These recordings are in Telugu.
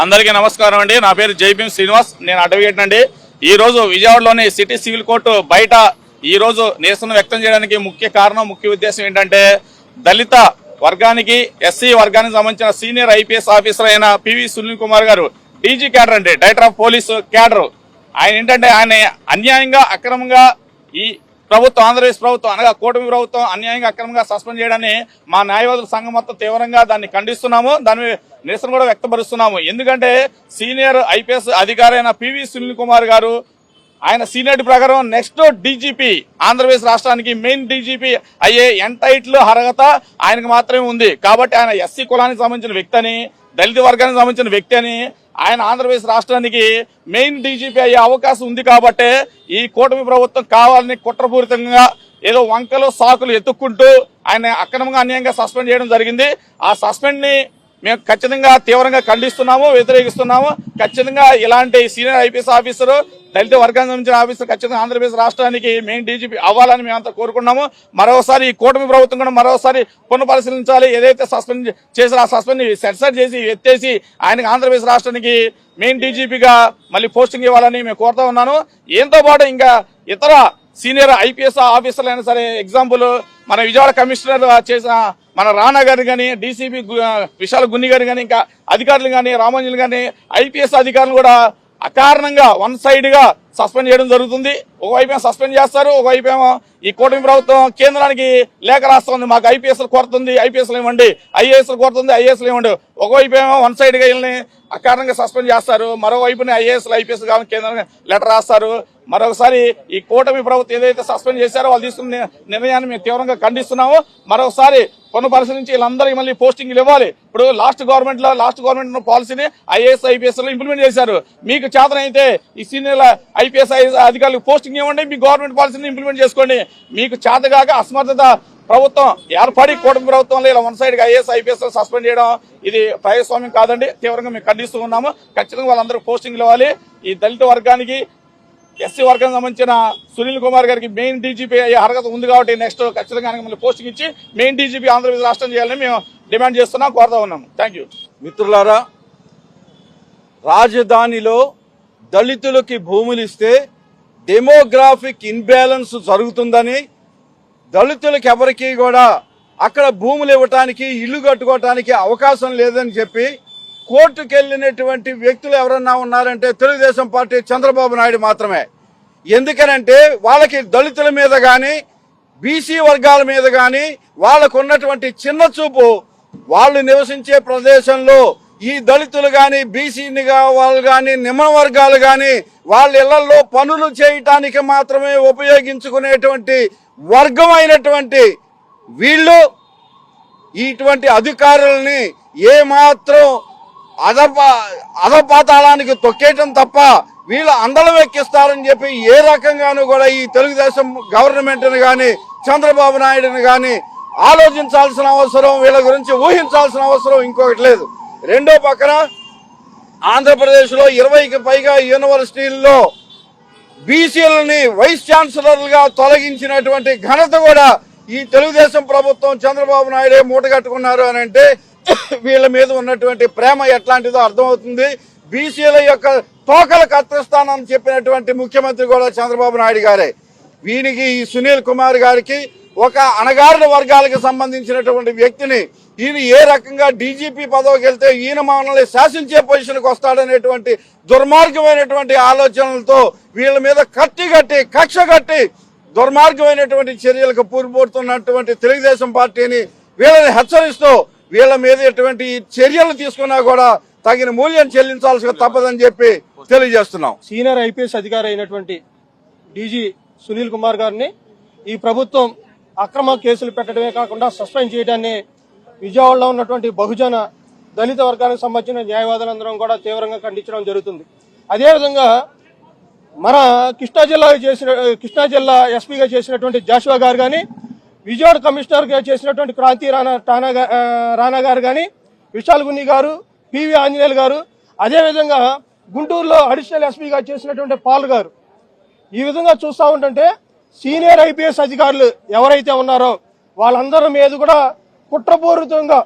అందరికీ నమస్కారం అండి. నా పేరు జైభీం శ్రీనివాస్, నేను అడ్వకేట్ అండి. ఈ రోజు విజయవాడలోని సిటీ సివిల్ కోర్టు బయట ఈ రోజు నిరసన వ్యక్తం చేయడానికి ముఖ్య ఉద్దేశం ఏంటంటే, దళిత వర్గానికి ఎస్సీ వర్గానికి సంబంధించిన సీనియర్ ఐపీఎస్ ఆఫీసర్ అయిన పివి సునీల్ కుమార్ గారు డీజీ క్యాడర్ అండి, డైరెక్టర్ ఆఫ్ పోలీసు క్యాడర్. ఆయన ఏంటంటే ఆయన అన్యాయంగా అక్రమంగా ఈ ప్రభుత్వం, ఆంధ్రప్రదేశ్ ప్రభుత్వం అనగా కూటమి ప్రభుత్వం అన్యాయంగా అక్రమంగా సస్పెండ్ చేయడాన్ని మా న్యాయవాదుల సంఘం మొత్తం తీవ్రంగా దాన్ని ఖండిస్తున్నాము. దాని నిరసన కూడా వ్యక్తపరుస్తున్నాము. ఎందుకంటే సీనియర్ ఐపీఎస్ అధికారి అయిన పివి సునీల్ కుమార్ గారు ఆయన సీనియర్ ప్రకారం నెక్స్ట్ డీజీపీ, ఆంధ్రప్రదేశ్ రాష్ట్రానికి మెయిన్ డీజీపీ అయ్యే ఎంటైట్లు అర్హత ఆయనకు మాత్రమే ఉంది. కాబట్టి ఆయన ఎస్సీ కులానికి సంబంధించిన వ్యక్తి అని, దళిత వర్గానికి సంబంధించిన వ్యక్తి అని, ఆయన ఆంధ్రప్రదేశ్ రాష్ట్రానికి మెయిన్ డీజీపీ అయ్యే అవకాశం ఉంది. కాబట్టి ఈ కూటమి ప్రభుత్వం కావాలని కుట్రపూరితంగా ఏదో వంకలు సాకులు ఎత్తుక్కుంటూ ఆయన అక్రమంగా అన్యాయంగా సస్పెండ్ చేయడం జరిగింది. ఆ సస్పెండ్ ని మేము ఖచ్చితంగా తీవ్రంగా ఖండిస్తున్నాము, వ్యతిరేకిస్తున్నాము. ఖచ్చితంగా ఇలాంటి సీనియర్ ఐపీఎస్ ఆఫీసర్, దళిత వర్గానికి సంబంధించిన ఆఫీసర్ ఖచ్చితంగా ఆంధ్రప్రదేశ్ రాష్ట్రానికి మెయిన్ డీజీపీ అవ్వాలని మేమంతా కోరుకున్నాము. మరోసారి ఈ కూటమి ప్రభుత్వం కూడా మరోసారి పునఃపరిశీలించాలి. ఏదైతే సస్పెండ్ చేసిన ఆ సస్పెండ్ ని సెన్సర్ చేసి ఎత్తేసి ఆయనకు ఆంధ్రప్రదేశ్ రాష్ట్రానికి మెయిన్ డీజీపీగా మళ్ళీ పోస్టింగ్ ఇవ్వాలని మేము కోరుతా ఉన్నాను. ఏంతో పాటు ఇంకా ఇతర సీనియర్ ఐపీఎస్ ఆఫీసర్లు అయినా సరే, ఎగ్జాంపుల్ మన విజయవాడ కమిషనర్ చేసిన మన రాణా గారు కానీ, డీసీపీ విశాల గున్ని గారు కానీ, ఇంకా అధికారులు కానీ, రామాంజులు కానీ, ఐపీఎస్ అధికారులు కూడా అకారణంగా వన్ సైడ్ గా సస్పెండ్ చేయడం జరుగుతుంది. ఒకవైపు సస్పెండ్ చేస్తారు, ఒకవైపు ఈ కూటమి ప్రభుత్వం కేంద్రానికి లేఖ రాస్తుంది, మాకు ఐపీఎస్లు కొడుతుంది, ఐపీఎస్లు ఇవ్వండి, ఐఏఎస్లు కొడుతుంది, ఐఏఎస్లు ఇవ్వండి. ఒకవైపు వన్ సైడ్ గా వీళ్ళని అకారణంగా సస్పెండ్ చేస్తారు, మరోవైపునే ఐఏఎస్లు ఐపీఎస్ కావాలని కేంద్రానికి లెటర్ రాస్తారు. మరొకసారి ఈ కూటమి ప్రభుత్వం ఏదైతే సస్పెండ్ చేశారో వాళ్ళు తీసుకున్న నిర్ణయాన్ని మేము తీవ్రంగా ఖండిస్తున్నాము. మరొకసారి పునఃపరిశీలించి వీళ్ళందరికీ మళ్ళీ పోస్టింగ్లు ఇవ్వాలి. ఇప్పుడు లాస్ట్ గవర్నమెంట్ పాలసీని ఐఏఎస్ ఐపీఎస్ లో ఇంప్లిమెంట్ చేశారు. మీకు చేతనైతే ఈ సీనియర్ ఐపీఎస్ అధికారులకు పోస్టింగ్ ఇవ్వండి, మీ గవర్నమెంట్ పాలసీని ఇంప్లిమెంట్ చేసుకోండి. మీకు చేతగాక అసమర్థత ప్రభుత్వం ఏర్పడి కూటమి ప్రభుత్వంలో ఇలా వన్ సైడ్ గా ఐఏఎస్ ఐపీఎస్ సస్పెండ్ చేయడం ఇది ప్రజాస్వామ్యం కాదండి. తీవ్రంగా మేము ఖండిస్తూ ఉన్నాము. ఖచ్చితంగా వాళ్ళందరూ పోస్టింగ్లు ఇవ్వాలి. ఈ దళిత వర్గానికి, ఎస్సీ వర్గానికి సంబంధించిన సునీల్ కుమార్ గారికి మెయిన్ డీజీపీ అయ్యే అర్హత ఉంది. కాబట్టి నెక్స్ట్ ఖచ్చితంగా మళ్ళీ పోస్టింగ్ ఇచ్చి మెయిన్ డీజీపీ ఆంధ్రప్రదేశ్ రాష్ట్రం చేయాలని మేము డిమాండ్ చేస్తున్నాం, కోరుతా ఉన్నాము. Thank you. మిత్రులారా, రాజధానిలో దళితులకి భూములు ఇస్తే డెమోగ్రాఫిక్ ఇన్బ్యాలెన్స్ జరుగుతుందని, దళితులకు ఎవరికి కూడా అక్కడ భూములు ఇవ్వటానికి, ఇల్లు కట్టుకోవటానికి అవకాశం లేదని చెప్పి కోర్టుకు వెళ్ళినటువంటి వ్యక్తులు ఎవరన్నా ఉన్నారంటే తెలుగుదేశం పార్టీ చంద్రబాబు నాయుడు మాత్రమే. ఎందుకనంటే వాళ్ళకి దళితుల మీద కానీ, బీసీ వర్గాల మీద కానీ వాళ్ళకు ఉన్నటువంటి చిన్న చూపు, వాళ్ళు నివసించే ప్రదేశంలో ఈ దళితులు కానీ, బీసీని వాళ్ళు కానీ, నిమ్న వర్గాలు కానీ వాళ్ళ ఇళ్లలో పనులు చేయటానికి మాత్రమే ఉపయోగించుకునేటువంటి వర్గం అయినటువంటి వీళ్ళు ఇటువంటి అధికారులని ఏమాత్రం అధపాతాళానికి తొక్కేయటం తప్ప వీళ్ళు అందలం ఎక్కిస్తారని చెప్పి ఏ రకంగానూ కూడా ఈ తెలుగుదేశం గవర్నమెంట్ని కానీ, చంద్రబాబు నాయుడుని కానీ ఆలోచించాల్సిన అవసరం, వీళ్ళ గురించి ఊహించాల్సిన అవసరం ఇంకొకటి లేదు. రెండో పక్కన ఆంధ్రప్రదేశ్ లో 20కి పైగా యూనివర్సిటీల్లో బీసీలని వైస్ ఛాన్సలర్లుగా తొలగించినటువంటి ఘనత కూడా ఈ తెలుగుదేశం ప్రభుత్వం, చంద్రబాబు నాయుడే మూటగట్టుకున్నారు అని అంటే వీళ్ళ మీద ఉన్నటువంటి ప్రేమ ఎట్లాంటిదో అర్థమవుతుంది. బీసీల యొక్క తోకలు కత్తిస్తానని చెప్పినటువంటి ముఖ్యమంత్రి కూడా చంద్రబాబు నాయుడు గారే. వీనికి ఈ సునీల్ కుమార్ గారికి ఒక అణగారిన వర్గాలకు సంబంధించినటువంటి వ్యక్తిని ఈయన ఏ రకంగా డీజీపీ పదవికి వెళ్తే ఈయన మనల్ని శాసించే పొజిషన్కి వస్తాడనేటువంటి దుర్మార్గమైనటువంటి ఆలోచనలతో వీళ్ళ మీద కక్ష కట్టి దుర్మార్గమైనటువంటి చర్యలకు పూర్తిపోతున్నటువంటి తెలుగుదేశం పార్టీని వీళ్ళని హెచ్చరిస్తూ వీళ్ళ మీద ఎటువంటి చర్యలు తీసుకున్నా కూడా తగిన మూల్యం చెల్లించాల్సి తప్పదని చెప్పి తెలియజేస్తున్నాం. సీనియర్ ఐపీఎస్ అధికారి అయినటువంటి డీజీ సునీల్ కుమార్ గారిని ఈ ప్రభుత్వం అక్రమ కేసులు పెట్టడమే కాకుండా సస్పెండ్ చేయడాన్ని విజయవాడలో ఉన్నటువంటి బహుజన దళిత వర్గానికి సంబంధించిన న్యాయవాదులందరం కూడా తీవ్రంగా ఖండించడం జరుగుతుంది. అదేవిధంగా మన కృష్ణా జిల్లా ఎస్పీగా చేసినటువంటి జాషువా గారు కానీ, విజయవాడ కమిషనర్గా చేసినటువంటి క్రాంతి రాణా గారు కానీ, విశాల్ గున్ని గారు, పివి ఆంజనేయులు గారు, అదేవిధంగా గుంటూరులో అడిషనల్ ఎస్పీగా చేసినటువంటి పాల్ గారు, ఈ విధంగా చూస్తూ ఉంటుంటే సీనియర్ ఐపీఎస్ అధికారులు ఎవరైతే ఉన్నారో వాళ్ళందరి మీద కూడా కుట్రపూరితంగా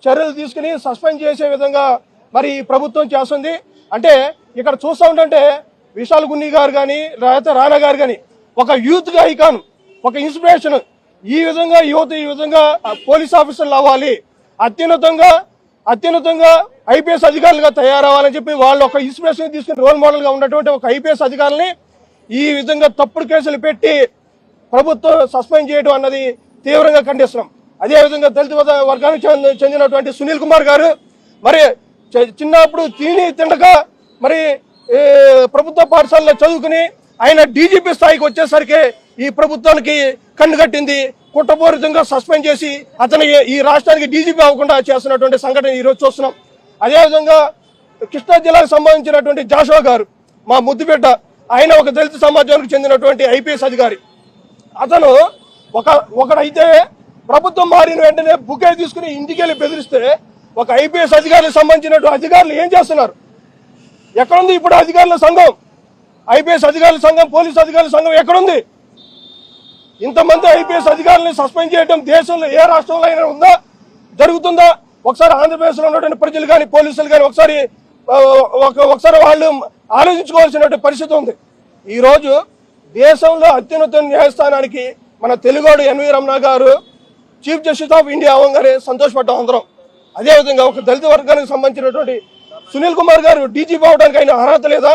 చర్యలు తీసుకుని సస్పెండ్ చేసే విధంగా మరి ఈ ప్రభుత్వం చేస్తుంది. అంటే ఇక్కడ చూస్తూ ఉంటే విశాల్ గున్ని గారు కానీ లేకపోతే రాణా గారు కానీ ఒక యూత్ గా ఐకాన్, ఒక ఇన్స్పిరేషన్. ఈ విధంగా యువత ఈ విధంగా పోలీస్ ఆఫీసర్లు అవ్వాలి, అత్యున్నతంగా ఐపీఎస్ అధికారులుగా తయారవ్వాలని చెప్పి వాళ్ళు ఒక ఇన్స్పిరేషన్ తీసుకుని రోల్ మోడల్ గా ఉన్నటువంటి ఒక ఐపీఎస్ అధికారులని ఈ విధంగా తప్పుడు కేసులు పెట్టి ప్రభుత్వం సస్పెండ్ చేయడం అన్నది తీవ్రంగా ఖండిస్తున్నాం. అదేవిధంగా దళిత వర్గానికి చెందినటువంటి సునీల్ కుమార్ గారు మరి చిన్నప్పుడు తిండక మరి ప్రభుత్వ పాఠశాలలో చదువుకుని ఆయన డీజీపీ స్థాయికి వచ్చేసరికి ఈ ప్రభుత్వానికి కన్ను కట్టింది, కుట్రపూరితంగా సస్పెండ్ చేసి అతను ఈ రాష్ట్రానికి డీజీపీ అవ్వకుండా చేస్తున్నటువంటి సంఘటన ఈరోజు చూస్తున్నాం. అదేవిధంగా కృష్ణా జిల్లాకు సంబంధించినటువంటి జాషువా గారు మా ముద్దుబిడ్డ, ఆయన ఒక దళిత సమాజానికి చెందినటువంటి ఐపీఎస్ అధికారి. అతను ఒకడైతే ప్రభుత్వం మారిన వెంటనే బుకే తీసుకుని ఇంటికి వెళ్ళి బెదిరిస్తే ఒక ఐపీఎస్ అధికారులకు సంబంధించినటువంటి అధికారులు ఏం చేస్తున్నారు? ఎక్కడుంది ఇప్పుడు అధికారుల సంఘం? ఐపీఎస్ అధికారుల సంఘం, పోలీస్ అధికారుల సంఘం ఎక్కడుంది? ఇంతమంది ఐపీఎస్ అధికారులను సస్పెండ్ చేయడం దేశంలో ఏ రాష్ట్రంలో అయినా ఉందా, జరుగుతుందా? ఒకసారి ఆంధ్రప్రదేశ్లో ఉన్నటువంటి ప్రజలు కానీ పోలీసులు కానీ ఒకసారి వాళ్ళు ఆలోచించుకోవాల్సినటువంటి పరిస్థితి ఉంది. ఈరోజు దేశంలో అత్యున్నత న్యాయస్థానానికి మన తెలుగోడు ఎన్వి రమణ గారు చీఫ్ జస్టిస్ ఆఫ్ ఇండియా అవ్వగానే సంతోషపడ్డాం అందరం. అదేవిధంగా ఒక దళిత వర్గానికి సంబంధించినటువంటి సునీల్ కుమార్ గారు డీజీపీ అవడానికి ఆయన అర్హత లేదా?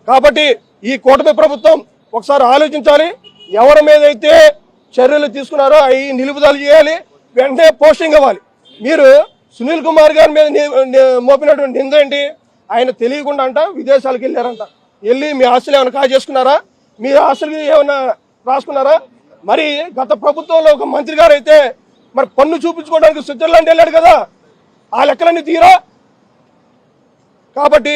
కాబట్టి ఈ కూటమి ప్రభుత్వం ఒకసారి ఆలోచించాలి. ఎవరి మీద అయితే చర్యలు తీసుకున్నారో అవి నిలుపుదల చేయాలి, వెంటనే పోస్టింగ్ ఇవ్వాలి. మీరు సునీల్ కుమార్ గారి మీద మోపినటువంటి నింద ఏంటి? ఆయన తెలియకుండా అంట విదేశాలకు వెళ్ళారంట. వెళ్ళి మీ ఆస్తులు ఏమైనా కాజేసుకున్నారా? మీ ఆస్తులకి ఏమైనా రాసుకున్నారా? మరి గత ప్రభుత్వంలో ఒక మంత్రి గారు అయితే మరి పన్ను చూపించుకోవడానికి స్విట్జర్లాండ్ వెళ్ళాడు కదా, ఆ లెక్కలన్నీ తీరా. కాబట్టి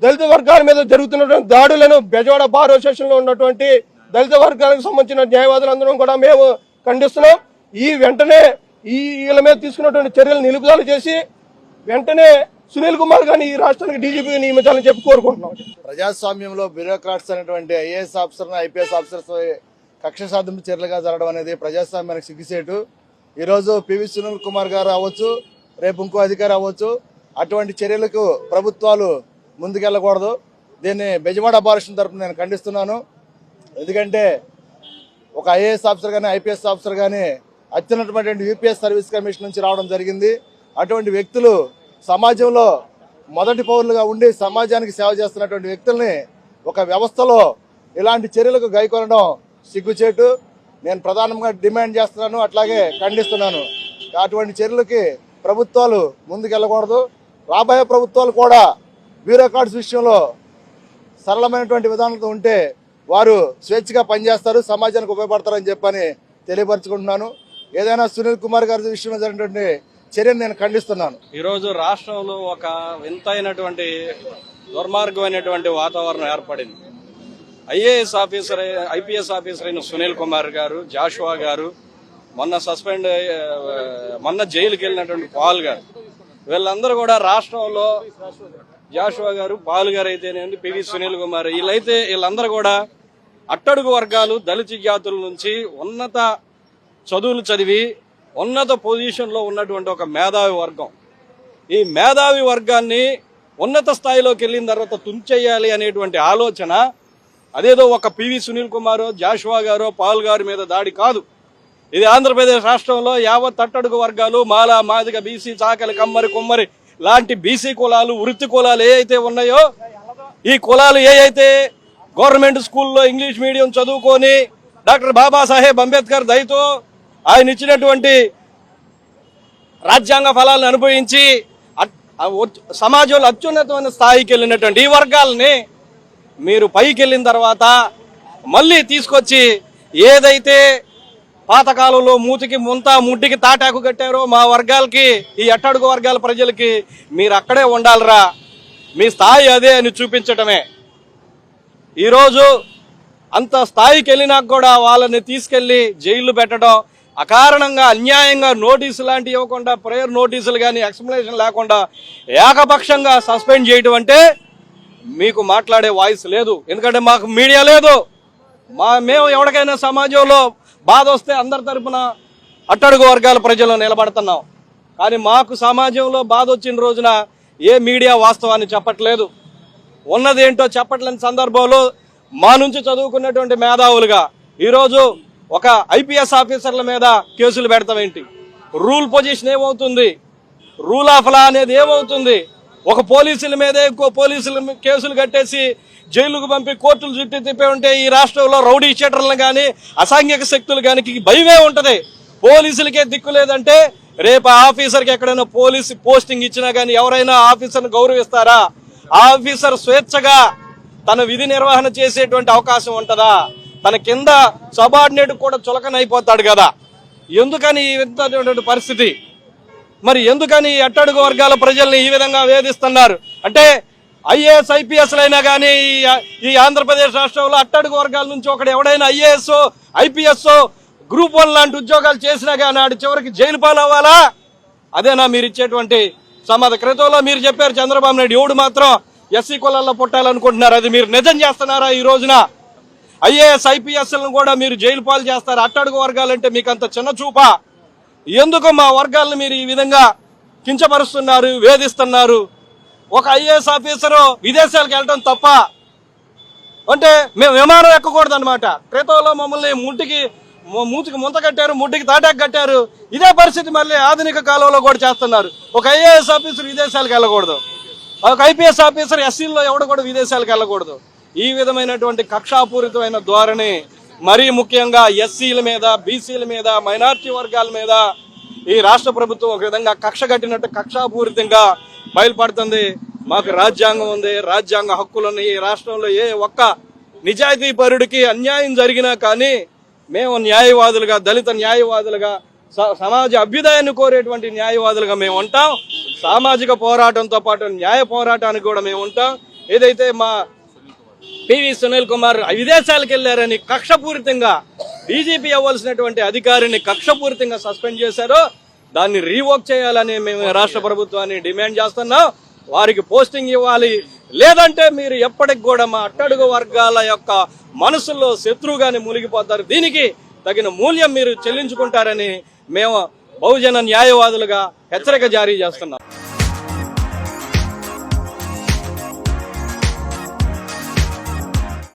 దళిత వర్గాల మీద జరుగుతున్నటువంటి దాడులను బెజవాడ బార్ అసోసియేషన్ లో ఉన్నటువంటి దళిత వర్గాలకు సంబంధించిన న్యాయవాదులందరం కూడా మేము ఖండిస్తున్నాం. వెంటనే వీళ్ళ మీద తీసుకున్నటువంటి చర్యలు నిలుపుదల చేసి వెంటనే సునీల్ కుమార్ గారిని ఈ రాష్ట్రానికి డీజీపీగా నియమించాలని చెప్పి కోరుకుంటున్నాం. ప్రజాస్వామ్యంలో బ్యూరోక్రాట్స్ అనేటువంటి ఐఏఎస్ ఆఫీసర్, ఐపీఎస్ ఆఫీసర్స్ కక్ష సాధింపు చర్యలుగా జరగడం అనేది ప్రజాస్వామ్యానికి సిగ్గుసేటు. ఈరోజు పివి సునీల్ కుమార్ గారు అవ్వచ్చు, రేపు ఇంకో అధికారి అవ్వచ్చు, అటువంటి చర్యలకు ప్రభుత్వాలు ముందుకెళ్ళకూడదు. దీన్ని బెజవాడ అబార్షన్ తరపున నేను ఖండిస్తున్నాను. ఎందుకంటే ఒక ఐఏఎస్ ఆఫీసర్ కానీ ఐపీఎస్ ఆఫీసర్ కానీ అత్యున్నతమైనటువంటి యూపీఎస్ సర్వీస్ కమిషన్ నుంచి రావడం జరిగింది. అటువంటి వ్యక్తులు సమాజంలో మొదటి పౌరులుగా ఉండి సమాజానికి సేవ చేస్తున్నటువంటి వ్యక్తుల్ని ఒక వ్యవస్థలో ఇలాంటి చర్యలకు గైకొనడం సిగ్గుచేటు. నేను ప్రధానంగా డిమాండ్ చేస్తున్నాను, అట్లాగే ఖండిస్తున్నాను. అటువంటి చర్యలకి ప్రభుత్వాలు ముందుకెళ్ళకూడదు. రాబోయే ప్రభుత్వాలు కూడా బ్యూరోక్రాట్స్ విషయంలో సరళమైనటువంటి విధానంతో ఉంటే వారు స్వేచ్ఛగా పనిచేస్తారు, సమాజానికి ఉపయోగపడతారని చెప్పని తెలియపరచుకుంటున్నాను. ఏదైనా సునీల్ కుమార్ గారి విషయంలో జరిగినటువంటి చర్యను నేను ఖండిస్తున్నాను. ఈరోజు రాష్ట్రంలో ఒక వింతైనటువంటి దుర్మార్గమైనటువంటి వాతావరణం ఏర్పడింది. ఐఏఎస్ ఆఫీసర్, ఐపీఎస్ ఆఫీసర్ అయిన సునీల్ కుమార్ గారు, జాషువా గారు, మొన్న జైలుకి వెళ్ళినటువంటి పాల్ గారు, వీళ్ళందరూ కూడా రాష్ట్రంలో జాషువా గారు, పాల్ గారు అయితేనేది, పివి సునీల్ కుమార్, వీళ్ళందరూ కూడా అట్టడుగు వర్గాలు, దళిత జాతుల నుంచి ఉన్నత చదువులు చదివి ఉన్నత పొజిషన్లో ఉన్నటువంటి ఒక మేధావి వర్గం. ఈ మేధావి వర్గాన్ని ఉన్నత స్థాయిలోకి వెళ్ళిన తర్వాత తుంచేయాలి అనేటువంటి ఆలోచన అదేదో ఒక పివి సునీల్ కుమార్, జాషువా గారు, పాల్ గారి మీద దాడి కాదు. ఇది ఆంధ్రప్రదేశ్ రాష్ట్రంలో యావత్ అట్టడుగు వర్గాలు, మాల, మాదిగ, బీసీ, చాకలి, కమ్మరి, కుమ్మరి లాంటి బీసీ కులాలు, వృత్తి కులాలు ఏవైతే ఉన్నాయో, ఈ కులాలు ఏవైతే గవర్నమెంట్ స్కూల్లో ఇంగ్లీష్ మీడియం చదువుకొని డాక్టర్ బాబాసాహెబ్ అంబేద్కర్ దయతో ఆయన ఇచ్చినటువంటి రాజ్యాంగ ఫలాలను అనుభవించి సమాజంలో అత్యున్నతమైన స్థాయికి వెళ్ళినటువంటి ఈ వర్గాలని మీరు పైకి వెళ్ళిన తర్వాత మళ్ళీ తీసుకొచ్చి ఏదైతే పాతకాలంలో మూతికి ముంత ముడ్డికి తాటాకు కట్టారో మా వర్గాలకి, ఈ అట్టడుగు వర్గాల ప్రజలకి మీరు అక్కడే ఉండాలిరా, మీ స్థాయి అదే అని చూపించటమే. ఈరోజు అంత స్థాయికి వెళ్ళినాక కూడా వాళ్ళని తీసుకెళ్లి జైలు పెట్టడం, అకారణంగా అన్యాయంగా నోటీసులు లాంటివి ఇవ్వకుండా, ప్రేయర్ నోటీసులు కానీ ఎక్స్ప్లెనేషన్ లేకుండా ఏకపక్షంగా సస్పెండ్ చేయడం అంటే మీకు మాట్లాడే వాయిస్ లేదు. ఎందుకంటే మాకు మీడియా లేదు. మేము ఎవరికైనా సమాజంలో బాధ వస్తే అందరి తరపున అట్టడుగు వర్గాల ప్రజలు నిలబడుతున్నాం. కానీ మాకు సమాజంలో బాధ వచ్చిన రోజున ఏ మీడియా వాస్తవాన్ని చెప్పట్లేదు. ఉన్నదేంటో చెప్పట్లేని సందర్భంలో మా నుంచి చదువుకున్నటువంటి మేధావులుగా ఈరోజు ఒక ఐపీఎస్ ఆఫీసర్ల మీద కేసులు పెడతామేంటి? రూల్ పొజిషన్ ఏమవుతుంది? రూల్ ఆఫ్ లా అనేది ఏమవుతుంది? ఒక పోలీసుల మీదే ఇంకో పోలీసుల కేసులు కట్టేసి జైలుకు పంపి కోర్టులు చుట్టూ తిప్పే ఉంటే ఈ రాష్ట్రంలో రౌడీ షీటర్లను కానీ అసాంఘిక శక్తులు కానీ భయమే ఉంటది. పోలీసులకే దిక్కు లేదంటే రేపు ఆఫీసర్కి ఎక్కడైనా పోలీసు పోస్టింగ్ ఇచ్చినా కానీ ఎవరైనా ఆఫీసర్ను గౌరవిస్తారా? ఆఫీసర్ స్వేచ్ఛగా తన విధి నిర్వహణ చేసేటువంటి అవకాశం ఉంటుందా? తన కింద సబార్డినేట్ కూడా చులకనైపోతాడు కదా. ఎందుకని ఈ విధమైనటువంటి పరిస్థితి? మరి ఎందుకని అట్టడుగు వర్గాల ప్రజల్ని ఈ విధంగా వేధిస్తున్నారు? అంటే ఐఏఎస్ ఐపీఎస్లైనా కానీ ఈ ఆంధ్రప్రదేశ్ రాష్ట్రంలో అట్టడుగు వర్గాల నుంచి ఒకడు ఎవడైనా ఐఏఎస్ ఐపీఎస్ గ్రూప్ 1 లాంటి ఉద్యోగాలు చేసినా కానీ ఆడు చివరికి జైలు పాలవ్వాలా? అదేనా మీరు ఇచ్చేటువంటి సమాధానం? క్రితంలో మీరు చెప్పారు చంద్రబాబు నాయుడు ఎవడు మాత్రం ఎస్సీ కులాల్లో పుట్టాలనుకుంటున్నారు. అది మీరు నిజం చేస్తున్నారా? ఈ రోజున ఐఏఎస్ ఐపీఎస్లను కూడా మీరు జైలు పాలు చేస్తారు. అట్టడుగు వర్గాలంటే మీకు అంత చిన్న చూపా? ఎందుకు మా వర్గాలను మీరు ఈ విధంగా కించపరుస్తున్నారు, వేధిస్తున్నారు? ఒక ఐఏఎస్ ఆఫీసరు విదేశాలకు వెళ్ళడం తప్ప? అంటే మేము విమానం ఎక్కకూడదు అనమాట. క్రితంలో మమ్మల్ని మూతికి ముంత కట్టారు, ముట్టికి తాటాకు కట్టారు. ఇదే పరిస్థితి మళ్ళీ ఆధునిక కాలంలో కూడా చేస్తున్నారు. ఒక ఐఏఎస్ ఆఫీసర్ విదేశాలకు వెళ్ళకూడదు, ఒక ఐపీఎస్ ఆఫీసర్ ఎస్సీల్లో ఎవడు కూడా విదేశాలకు వెళ్ళకూడదు. ఈ విధమైనటువంటి కక్షాపూరితమైన ధోరణి మరీ ముఖ్యంగా ఎస్సీల మీద, బీసీల మీద, మైనారిటీ వర్గాల మీద ఈ రాష్ట్ర ప్రభుత్వం ఒక విధంగా కక్ష కట్టినట్టు కక్షాపూరితంగా బయలుపడుతుంది. మాకు రాజ్యాంగం ఉంది, రాజ్యాంగ హక్కులున్నాయి. ఈ రాష్ట్రంలో ఏ ఒక్క నిజాయితీ పరుడికి అన్యాయం జరిగినా కానీ మేము న్యాయవాదులుగా, దళిత న్యాయవాదులుగా, సమాజ అభ్యుదయాన్ని కోరేటువంటి న్యాయవాదులుగా మేము ఉంటాం. సామాజిక పోరాటంతో పాటు న్యాయ పోరాటానికి కూడా మేము ఉంటాం. ఏదైతే మా పివి సునీల్ కుమార్ విదేశాలకు వెళ్లారని కక్షపూరితంగా డీజీపీ అవ్వాల్సినటువంటి అధికారిని కక్షపూరితంగా సస్పెండ్ చేశారో దాన్ని రీవోక్ చేయాలని మేము రాష్ట్ర ప్రభుత్వాన్ని డిమాండ్ చేస్తున్నాం. వారికి పోస్టింగ్ ఇవ్వాలి. లేదంటే మీరు ఎప్పటికి కూడా మా అట్టడుగు వర్గాల యొక్క మనసుల్లో శత్రువుగానే మునిగిపోతారు. దీనికి తగిన మూల్యం మీరు చెల్లించుకుంటారని మేము బహుజన న్యాయవాదులుగా హెచ్చరిక జారీ చేస్తున్నాం.